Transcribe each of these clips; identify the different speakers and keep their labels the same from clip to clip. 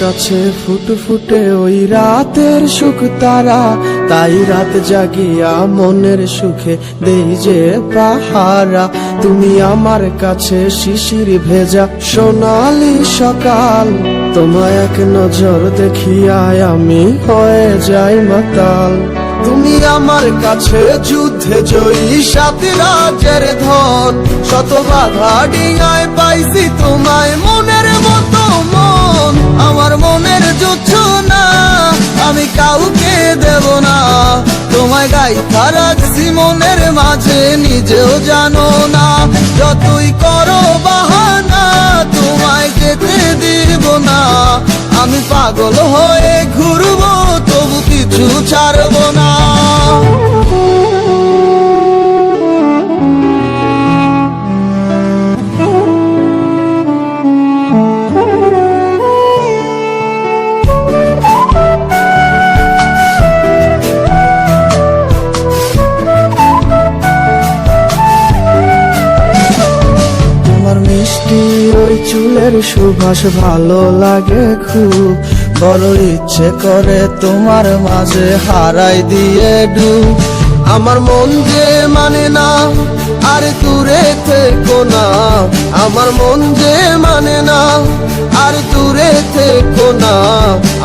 Speaker 1: কাছে ফুটফুটে ওই রাতের সুখ তারা, তাই রাত জাগিয়া মনের সুখে দেই যে পাহারা। তুমি আমার কাছে শিশির ভেজা সোনালি সকাল, তোমায় এক নজর দেখিয়ায় আমি হয়ে যাই মাতাল। তুমি আমার কাছে যুদ্ধে জয়ী সাত রাজের ধন, শত বাধা ডিঙায় পাইছি তোমায় মনের মতো মন। আমার মনের যুদ্ধ না আমি কাউকে দেব না, তোমায় গাইথা রাখছি মনের মাঝে নিজেও জানো না। যতই করো বাহানা তোমায় যেতে দিব না, আমি পাগল হয়ে ঘুরবো তবু কিছু ছাড়বো না। মিষ্টি ওই চুলের সুবাস ভালো লাগে খুব, বড় ইচ্ছে করে তোমার মাঝে হারাই দিয়ে ডুব। আমার মন যে মানে না আর দূরে থেকো না, আমার মন যে মানে না আর দূরে থেকো না।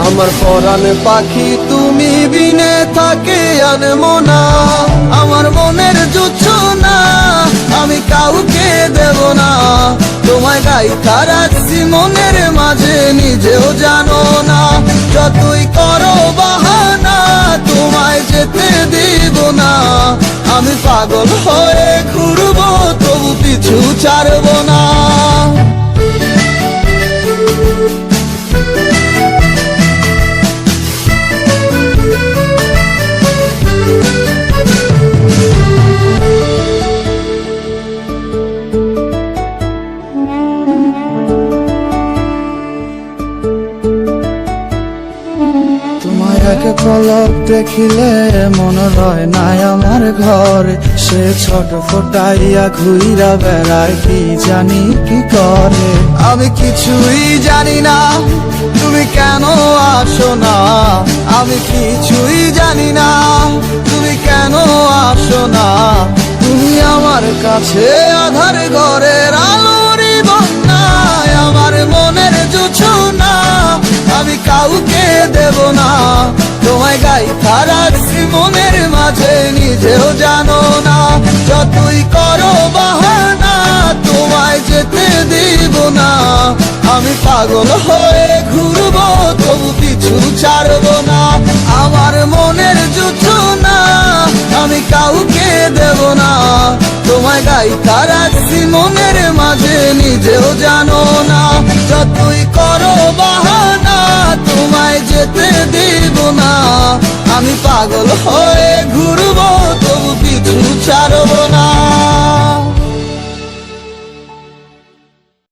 Speaker 1: আমার পরাণ পাখি তুমি বিনে থাকে আনমো না, আমার মনের যুচ্ছ না আমি কাউকে দেব না। তোমায় গাইথা রাখছি মনের মাঝে নিজেও জানো না, যতই করো বাহানা তোমায় যেতে দিব না। আমি পাগল হয়ে ঘুরবো তবু পিছু ছাড়বো না। এক পলক দেখিলে মন রয় নাই আমার ঘরে, সে ছোট ফোটাইয়া ঘুইরা বেড়ায় কি জানি কি করে। আমি কিছুই জানি না তুমি কেন আসো না, আমি কিছুই জানি না তুমি কেন আসো না। তুমি আমার কাছে আধার ঘরের আলোরই বন্যায়, আমার মনের জুছো না আমি কাউকে দেব না। তোমায় গাইথা রাখছি মনের মাঝে নিজেও জানো না, যতই করো বাহানা তোমায় যেতে দিব না। আমি পাগল হয়ে ঘুরবো তবু পিছু ছাড়বো না। আমার মনের যুদ্ধ না আমি কাউকে দেব না, তোমায় গাইথা রাখছি মনের মাঝে নিজেও জানো না। যতই করো বাহানা তোমায় যেতে দিব না, আমি পাগল হয়ে ঘুরবো তবু পিছু ছাড়বো না।